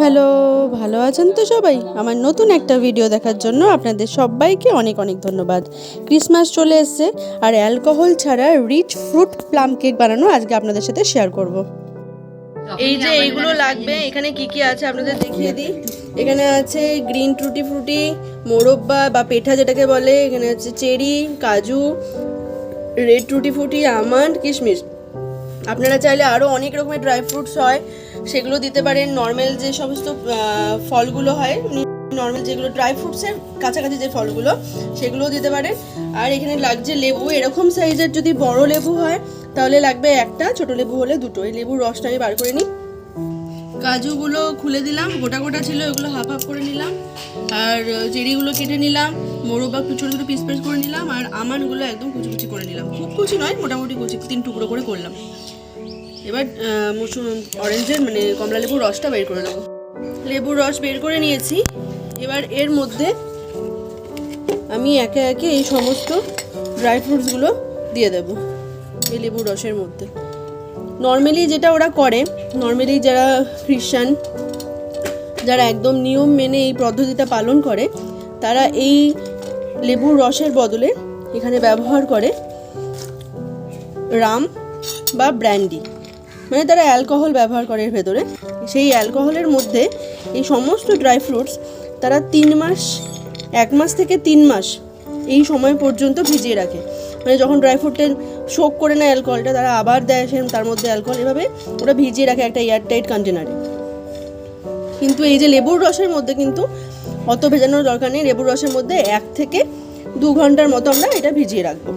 Hello, ভালো আছেন তো সবাই? আমার নতুন একটা ভিডিও দেখার জন্য আপনাদের সবাইকে অনেক অনেক ধন্যবাদ। ক্রিসমাস চলে এসেছে আর অ্যালকোহল ছাড়া রিচ ফ্রুট প্লাম কেক বানানো আজকে আপনাদের সাথে শেয়ার করব। এই যে এইগুলো লাগবে, এখানে কি কি আছে আপনাদের দেখিয়ে দিই। এখানে আছে গ্রিন টুটি ফ্রুটি, মোরব্বা বা পেঠা যেটাকে বলে, এখানে আছে চেরি, কাজু, রেড টুটি ফ্রুটি, আমন্ড, কিশমিশ। আপনারা চাইলে আরও অনেক রকমের ড্রাই ফ্রুটস হয় সেগুলো দিতে পারেন। নর্মাল যে সমস্ত ফলগুলো হয়, নর্মাল যেগুলো ড্রাই ফ্রুটসের কাছাকাছি যে ফলগুলো, সেগুলোও দিতে পারেন। আর এখানে লাগছে লেবু, এরকম সাইজের যদি বড় লেবু হয় তাহলে লাগবে একটা, ছোট লেবু হলে দুটো। এই লেবুর রসটা আমি বার করে নিই। কাজুগুলো খুলে দিলাম, গোটা গোটা ছিল, ওগুলো হাফ হাফ করে নিলাম। আর চেরিগুলো কেটে নিলাম, মোরব্বা ছোটো ছোটো পিস পিস করে নিলাম। আর আমন্ডগুলো একদম কুচি কুচি করে নিলাম, খুব কুচি নয়, মোটামুটি কুচি, 3 টুকরো করে করলাম। এবার অরেঞ্জের মানে কমলা লেবুর রসটা বের করে নেবো। লেবুর রস বের করে নিয়েছি। এবার এর মধ্যে আমি একে একে এই সমস্ত ড্রাই ফ্রুটসগুলো দিয়ে দেবো এই লেবুর রসের মধ্যে। নর্মালি যেটা ওরা করে, নর্মালি যারা খ্রিস্টান, যারা একদম নিয়ম মেনে এই পদ্ধতিটা পালন করে, তারা এই লেবুর রসের বদলে এখানে ব্যবহার করে রাম বা ব্র্যান্ডি, মানে তারা অ্যালকোহল ব্যবহার করে এর ভেতরে। সেই অ্যালকোহলের মধ্যে এই সমস্ত ড্রাই ফ্রুটস তারা 1 মাস থেকে 3 মাস এই সময় পর্যন্ত ভিজিয়ে রাখে। মানে যখন ড্রাই ফ্রুটের শোক করে নেয় অ্যালকোহলটা, তারা আবার দেয় সে তার মধ্যে অ্যালকোহল, এভাবে ওরা ভিজিয়ে রাখে একটা এয়ারটাইট কন্টেনারে। কিন্তু এই যে লেবুর রসের মধ্যে কিন্তু অত ভেজানোর দরকার নেই। লেবুর রসের মধ্যে 1 থেকে 2 ঘন্টার মতো আমরা এটা ভিজিয়ে রাখবো।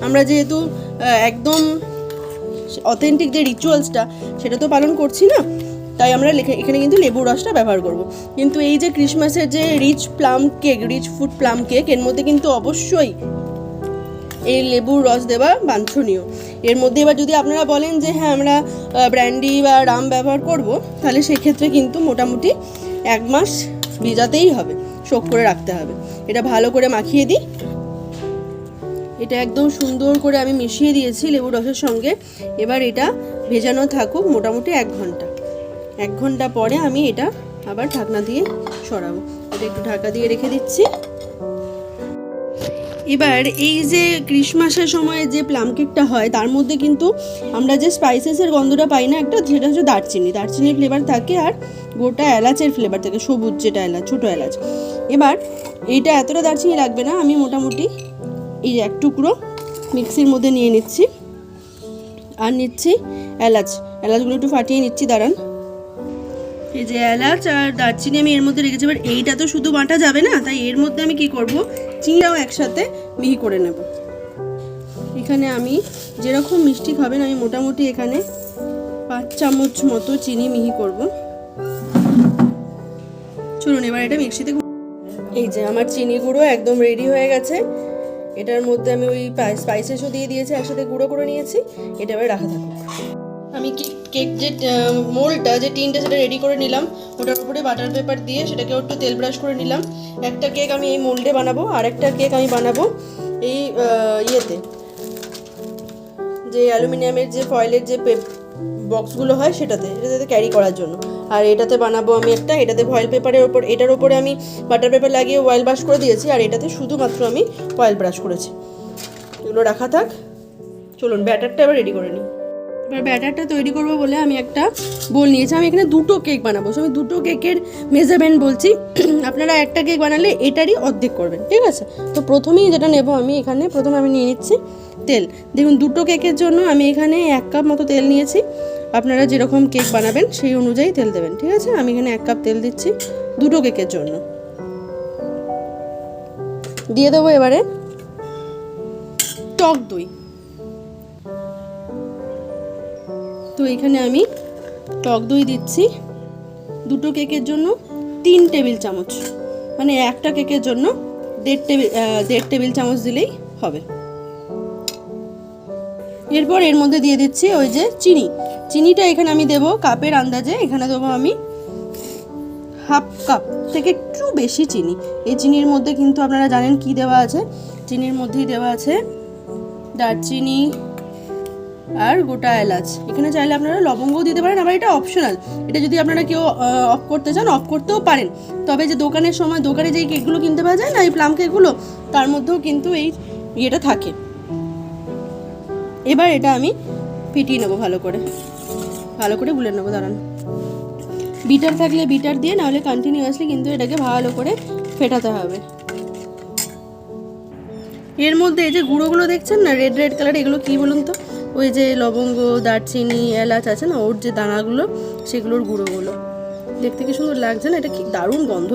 আমরা যেহেতু একদম অথেন্টিক যে রিচুয়ালসটা সেটা তো পালন করছি না, তাই আমরা এখানে কিন্তু লেবুর রসটা ব্যবহার করব। কিন্তু এই যে ক্রিসমাসের যে রিচ ফুড প্লাম কেক, এর মধ্যে কিন্তু অবশ্যই এই লেবুর রস দেওয়া বাঞ্ছনীয়। এর মধ্যে এবার যদি আপনারা বলেন যে হ্যাঁ আমরা ব্র্যান্ডি বা রাম ব্যবহার করব, তাহলে সেক্ষেত্রে কিন্তু মোটামুটি 1 মাস ভিজাতেই হবে, শোক করে রাখতে হবে। এটা ভালো করে মাখিয়ে দিই। এটা একদম সুন্দর করে আমি মিশিয়ে দিয়েছি লেবুর রসের সঙ্গে। এবার এটা ভেজানো থাকুক মোটামুটি 1 ঘন্টা। 1 ঘন্টা পরে আমি এটা আবার ঢাকনা দিয়ে সরাবো। এটা একটু ঢাকা দিয়ে রেখে দিচ্ছি। এবার এই যে ক্রিসমাসের সময় যে প্লাম কেকটা হয়, তার মধ্যে কিন্তু আমরা যে স্পাইসেসের গন্ধটা পাই না একটা, সেটা হচ্ছে দারচিনির ফ্লেভার থাকে, আর গোটা এলাচের ফ্লেভার থাকে, সবুজ যেটা এলাচ, ছোটো এলাচ। এবার এইটা এতটা দারচিনি লাগবে না, আমি মোটামুটি এই 1 টুকরো মিক্সির মধ্যে নিয়ে নিচ্ছি। আর নিচ্ছি এলাচগুলো একটু ফাটিয়ে নিচ্ছি, দাঁড়ান। এই যে এলাচ আর দারচিনি আমি এর মধ্যে রেখেছি। এবার এইটা তো শুধু বাটা যাবে না, তাই এর মধ্যে আমি কি করব, চিনিটাও একসাথে মিহি করে নেব। এখানে আমি যেরকম মিষ্টি খাবেন, আমি মোটামুটি এখানে 5 চামচ মতো চিনি মিহি করব। চলুন এবার এটা মিক্সিতে। এই যে আমার চিনি গুঁড়ো একদম রেডি হয়ে গেছে। এটার মধ্যে আমি ওই স্পাইসেসও দিয়ে দিয়েছি, একসাথে গুঁড়ো করে নিয়েছি। এটা এবার রাখা থাকুক। আমি কেক যে মোল্ডটা, যে টিনটা, সেটা রেডি করে নিলাম। ওটার উপরে বাটার পেপার দিয়ে সেটাকে একটু তেল ব্রাশ করে নিলাম। একটা কেক আমি এই মোল্ডে বানাবো, আর একটা কেক আমি বানাবো এই ইয়েতে, যে অ্যালুমিনিয়ামের যে ফয়েলের যে বক্সগুলো হয় এটাতে ক্যারি করার জন্য। আর এটাতে বানাবো আমি একটা, এটাতে ফয়েল পেপারের ওপর, এটার ওপরে আমি বাটার পেপার লাগিয়ে অয়েল ব্রাশ করে দিয়েছি, আর এটাতে শুধুমাত্র আমি অয়েল ব্রাশ করেছি। এগুলো রাখা থাক। চলুন ব্যাটারটা এবার রেডি করে নিই। এবার ব্যাটারটা তৈরি করবো বলে আমি একটা বোল নিয়েছি। আমি এখানে 2টো কেক বানাবো, সো আমি 2টো কেকের মেজারমেন্ট বলছি। আপনারা একটা কেক বানালে এটারই অর্ধেক করবেন, ঠিক আছে? তো প্রথমেই যেটা নেব, আমি এখানে প্রথমে আমি নিয়ে নিচ্ছি তেল। দেখুন 2টো কেকের জন্য আমি এখানে 1 কাপ মতো তেল নিয়েছি। আপনারা যেরকম কেক বানাবেন সেই অনুযায়ী তেল দেবেন, ঠিক আছে? আমি এখানে 1 কাপ তেল দিচ্ছি 2টো কেকের জন্য। দিয়ে দেবো এবারে টক দই। তো এখানে আমি টক দই দিচ্ছি 2টো কেকের জন্য 3 টেবিল চামচ, মানে একটা কেকের জন্য 1.5 টেবিল চামচ দিলেই হবে। এরপর এর মধ্যে দিয়ে দিচ্ছি ওই যে চিনিটা এখানে আমি দেবো কাপের আন্দাজে। এখানে দেবো আমি 1/2 কাপ থেকে একটু বেশি চিনি। এই চিনির মধ্যে কিন্তু আপনারা জানেন কি দেওয়া আছে, চিনির মধ্যেই দেওয়া আছে দারচিনি, আর গোটা এলাচ। এখানে চাইলে আপনারা লবঙ্গও দিতে পারেন, আবার এটা অপশনাল, এটা যদি আপনারা কেউ অফ করতে চান অফ করতেও পারেন। তবে যে দোকানের সময় দোকানে যেই কেকগুলো কিনতে পাওয়া যায় না, এই প্লাম কেকগুলো, তার মধ্যেও কিন্তু এই ইয়েটা থাকে। এবার এটা আমি ফিটিয়ে নেবো, ভালো করে গুলে নেবো। দাঁড়ান, বিটার থাকলে বিটার দিয়ে, নাহলে কন্টিনিউয়াসলি কিন্তু এটাকে ভালো করে ফেটাতে হবে। এর মধ্যে এই যে গুঁড়োগুলো দেখছেন না রেড রেড কালার, এগুলো কি বলুন তো? ওই যে লবঙ্গ, দারচিনি, এলাচ আছে না, ওর যে দানাগুলো, সেগুলোর গুঁড়োগুলো। দেখতে কি সুন্দর লাগছে না? এটা কি দারুণ গন্ধ।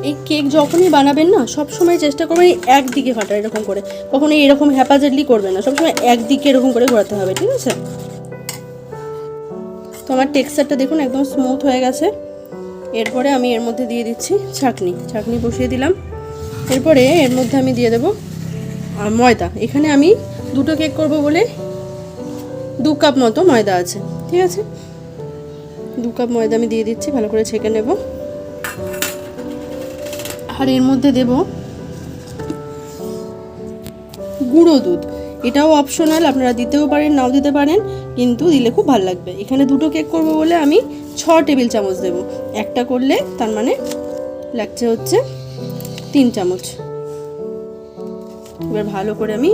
এই কেক যখনই বানাবেন না, সবসময় চেষ্টা করবেন একদিকে ফাটা, এরকম করে। কখনো এরকম হ্যাপাজেডলি করবেন না, সবসময় একদিকে এরকম করে ঘোরাতে হবে, ঠিক আছে? তো আমার টেক্সচারটা দেখুন একদম স্মুথ হয়ে গেছে। এরপরে আমি এর মধ্যে দিয়ে দিচ্ছি ছাঁকনি বসিয়ে দিলাম। এরপরে এর মধ্যে আমি দিয়ে দেবো ময়দা। এখানে আমি 2টো কেক করব বলে 2 কাপ মতো ময়দা আছে, ঠিক আছে? 2 কাপ ময়দা আমি দিয়ে দিচ্ছি, ভালো করে ছেঁকে নেব। আর এর মধ্যে দেব গুঁড়ো দুধ। এটাও অপশনাল, আপনারা দিতেও পারেন নাও দিতে পারেন, কিন্তু দিলে খুব ভালো লাগবে। এখানে 2টো কেক করব বলে আমি 6 টেবিল চামচ দেব। একটা করলে তার মানে লাগছে হচ্ছে 3 চামচ। এবার ভালো করে আমি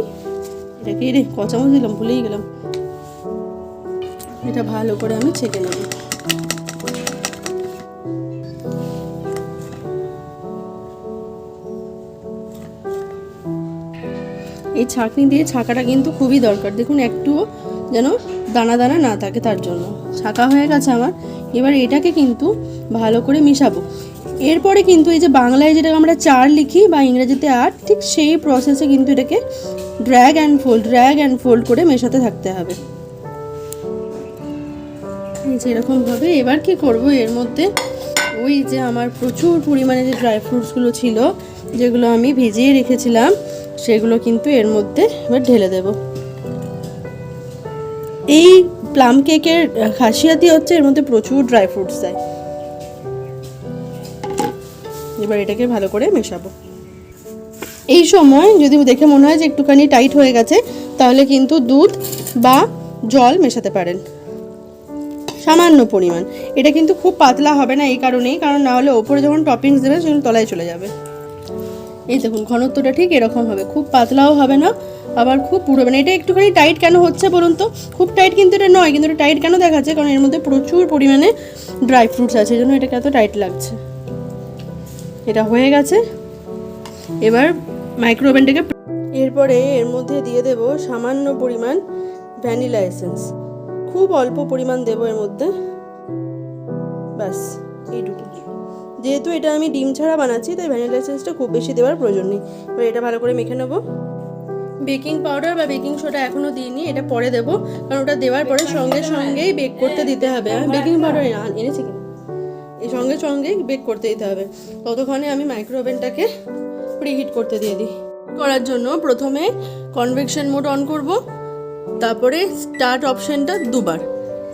এটাকে, ক চামচ দিলাম ভুলেই গেলাম, এটা ভালো করে আমি ছেঁকে নেব। এই ছাঁকনি দিয়ে ছাঁকাটা কিন্তু খুবই দরকার। দেখুন একটুও যেন দানা দানা না থাকে, তার জন্য। ছাঁকা হয়ে গেছে আমার। এবার এটাকে কিন্তু ভালো করে মিশাবো। এরপরে কিন্তু এই যে বাংলায় যেটাকে আমরা 4 লিখি বা ইংরেজিতে 8, ঠিক সেই প্রসেসে কিন্তু এটাকে ড্র্যাগ অ্যান্ড ফোল্ড করে মেশাতে থাকতে হবে, যেরকমভাবে। এবার কি করব, এর মধ্যে ওই যে আমার প্রচুর পরিমাণে যে ড্রাই ফ্রুটসগুলো ছিল, যেগুলো আমি ভিজিয়ে রেখেছিলাম, সেগুলো কিন্তু এর মধ্যে এবার ঢেলে দেব। এই প্লাম কেকের খাসিয়াতই হচ্ছে এর মধ্যে প্রচুর ড্রাই ফ্রুটস দেয়। এবার এটাকে ভালো করে মেশাবো। এই সময় যদি দেখে মনে হয় যে একটুখানি টাইট হয়ে গেছে, তাহলে কিন্তু দুধ বা জল মেশাতে পারেন সামান্য পরিমাণ। এটা কিন্তু খুব পাতলা হবে না, এই কারণেই, কারণ না হলে ওপরে যখন টপিংস দেবেন সেগুলো তলায় চলে যাবে। এই দেখুন ঘনত্বটা ঠিক এরকম হবে, খুব পাতলাও হবে না, আবার খুব পুরো হবে না। এটা একটুখানি টাইট কেন হচ্ছে বলুন তো? খুব টাইট কিন্তু এটা নয়, কিন্তু এটা টাইট কেন দেখাচ্ছে? কারণ এর মধ্যে প্রচুর পরিমাণে ড্রাই ফ্রুটস আছে, এই জন্য এটাকে এত টাইট লাগছে। এটা হয়ে গেছে। এবার মাইক্রোওভেনটাকে, এরপরে এর মধ্যে দিয়ে দেব সামান্য পরিমাণ ভ্যানিলা এসেন্স। খুব অল্প পরিমাণ দেব এর মধ্যে, ব্যাস এইটুকু। যেহেতু এটা আমি ডিম ছাড়া বানাচ্ছি, তাই ভ্যানিলা এসেন্সটা খুব বেশি দেওয়ার প্রয়োজন নেই। এবার এটা ভালো করে মেখে নেব। বেকিং পাউডার বা বেকিং সোডা এখনও দিইনি, এটা পরে দেবো, কারণ ওটা দেওয়ার পরে সঙ্গেই বেক করতে দিতে হবে। আমি বেকিং পাউডার এনেছি কিনা, এই সঙ্গেই বেক করতে দিতে হবে। ততক্ষণে আমি মাইক্রোওভেনটাকে প্রিহিট করতে দিয়ে দিই। করার জন্য প্রথমে কনভেকশন মোড অন করব, তারপরে স্টার্ট অপশনটা 2বার।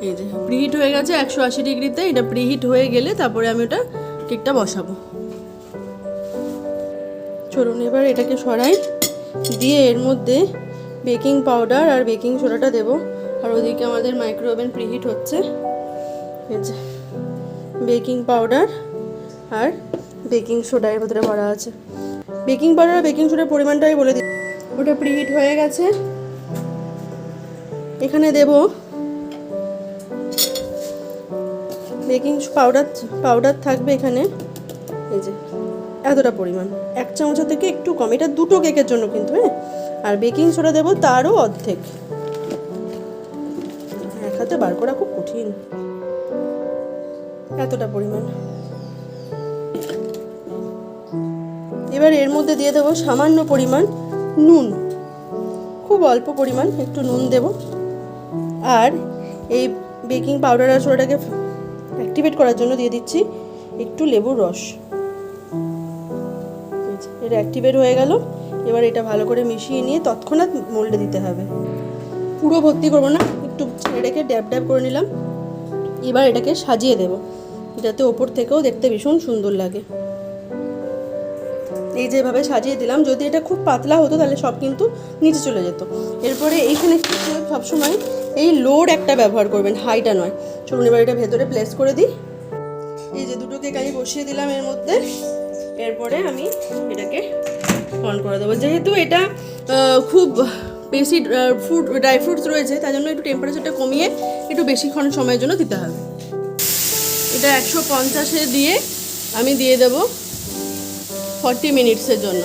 এই যে প্রিহিট হয়ে গেছে 180 ডিগ্রিতে। এটা প্রিহিট হয়ে গেলে তারপরে আমি ওটা কেকটা বসাবো। চলুন এবার এটাকে সরাই, দিয়ে এর মধ্যে বেকিং পাউডার আর বেকিং সোডাটা দেবো। আর ওদিকে আমাদের মাইক্রোওভেন প্রিহিট হচ্ছে। এই যে বেকিং পাউডার আর বেকিং সোডা এর ভেতরে ভরা আছে। বেকিং পাউডার আর বেকিং সোডার পরিমাণটা আমি বলে দিই। ওটা প্রিহিট হয়ে গেছে। এখানে দেব বেকিং পাউডার থাকবে এখানে, এই যে এতটা পরিমাণ, 1 চামচের থেকে একটু কম। এটা 2টো কেকের জন্য কিন্তু, হ্যাঁ। আর বেকিং সোডা দেবো তারও অর্ধেক। এক হাতে বার করা খুব কঠিন, এতটা পরিমাণ। এবার এর মধ্যে দিয়ে দেবো সামান্য পরিমাণ নুন, খুব অল্প পরিমাণ একটু নুন দেব। আর এই বেকিং পাউডার আর সোডাটাকে অ্যাক্টিভেট করার জন্য দিয়ে দিচ্ছি একটু লেবুর রস। এটা অ্যাক্টিভেট হয়ে গেল। এবার এটা ভালো করে মিশিয়ে নিয়ে তৎক্ষণাৎ মোল্ডে দিতে হবে। পুরো ভর্তি করবো না, একটু ছেড়ে রেখে ড্যাব করে নিলাম। এবার এটাকে সাজিয়ে দেব, যাতে ওপর থেকেও দেখতে ভীষণ সুন্দর লাগে। এই যেভাবে সাজিয়ে দিলাম। যদি এটা খুব পাতলা হতো তাহলে সব কিন্তু নিচে চলে যেত। এরপরে এইখানে সবসময় এই লোড একটা ব্যবহার করবেন, হাইটা নয়। চলুন এবার এটা ভেতরে প্লেস করে দিই। এই যে দুটো কেক আমি বসিয়ে দিলাম এর মধ্যে। এরপরে আমি এটাকে অন করে দেবো। যেহেতু এটা খুব বেশি ড্রাই ফ্রুটস রয়েছে, তাই জন্য একটু টেম্পারেচারটা কমিয়ে একটু বেশিক্ষণ সময়ের জন্য দিতে হবে। এটা 150-এ দিয়ে আমি দিয়ে দেবো 40 মিনিটসের জন্য।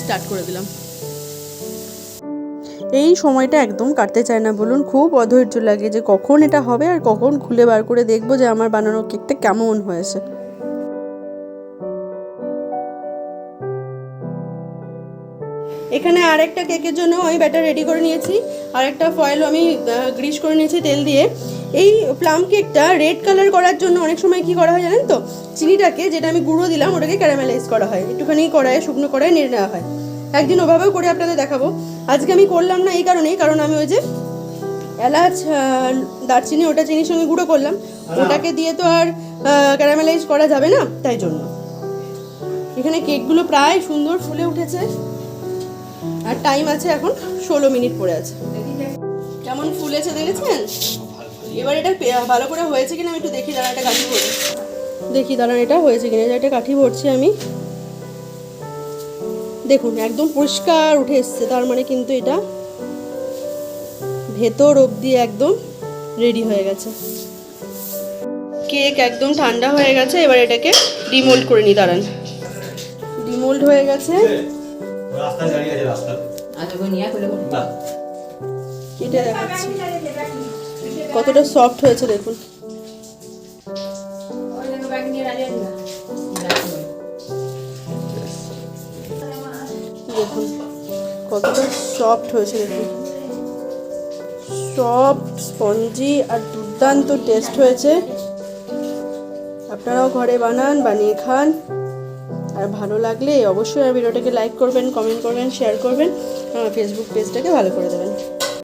স্টার্ট করে দিলাম। এই সময়টা একদম কাটতে চায় না বলুন, খুব অধৈর্য লাগে যে কখন এটা হবে আর কখন খুলে বার করে দেখবো যে আমার বানানো কেকটা কেমন হয়েছে। এখানে আরেকটা কেকের জন্য আমি ব্যাটার রেডি করে নিয়েছি। আরেকটা ফয়েলও আমি গ্রিস করে নিয়েছি তেল দিয়ে। এই প্লাম কেকটা রেড কালার করার জন্য অনেক সময় কি করা হয় জানেন তো, চিনিটাকে, যেটা আমি গুঁড়ো দিলাম, ওটাকে ক্যারামেলাইজ করা হয়, একটুখানি কড়াইয়ে, শুকনো কড়াইয়ে নেড়ে নেওয়া হয়। একদিন ওভাবেও করে আপনাদের দেখাবো। আজকে আমি করলাম না এই কারণেই, কারণ আমি ওই যে এলাচ, দারচিনি, ওটা চিনির সঙ্গে গুঁড়ো করলাম, ওটাকে দিয়ে তো আর ক্যারামেলাইজ করা যাবে না, তাই জন্য। এখানে কেকগুলো প্রায় সুন্দর ফুলে উঠেছে আর টাইম আছে এখন 16 মিনিট পড়ে আছে। কেমন ফুলেছে দেখেছেন? এবার এটা ভালো করে হয়েছে কিনা আমি একটু দেখি, দাঁড়া এটা কাঠি ভরে দেখি, দাঁড়ান এটা হয়েছে কিনা। এটা কাঠি ভরছি আমি। দেখুন একদম পরিষ্কার উঠে এসছে, তার মানে কিন্তু এটা ভেতর অবধি একদম রেডি হয়ে গেছে। কেক একদম ঠান্ডা হয়ে গেছে, এবার এটাকে ডিমোল্ড করে নিই। দাঁড়ান, ডিমোল্ড হয়ে গেছে। কেটে দেখাচ্ছি কতটা সফট হয়েছে, দেখুন। দেখুন কতটা সফট হয়েছে, দেখুন, সফট, স্পঞ্জি আর দুর্দান্ত টেস্ট হয়েছে। আপনারাও ঘরে বানান, বানিয়ে খান। আর ভালো লাগলে অবশ্যই ভিডিওটাকে লাইক করবেন, কমেন্ট করবেন, শেয়ার করবেন, আমার ফেসবুক পেজটাকে ভালো করে দেবেন।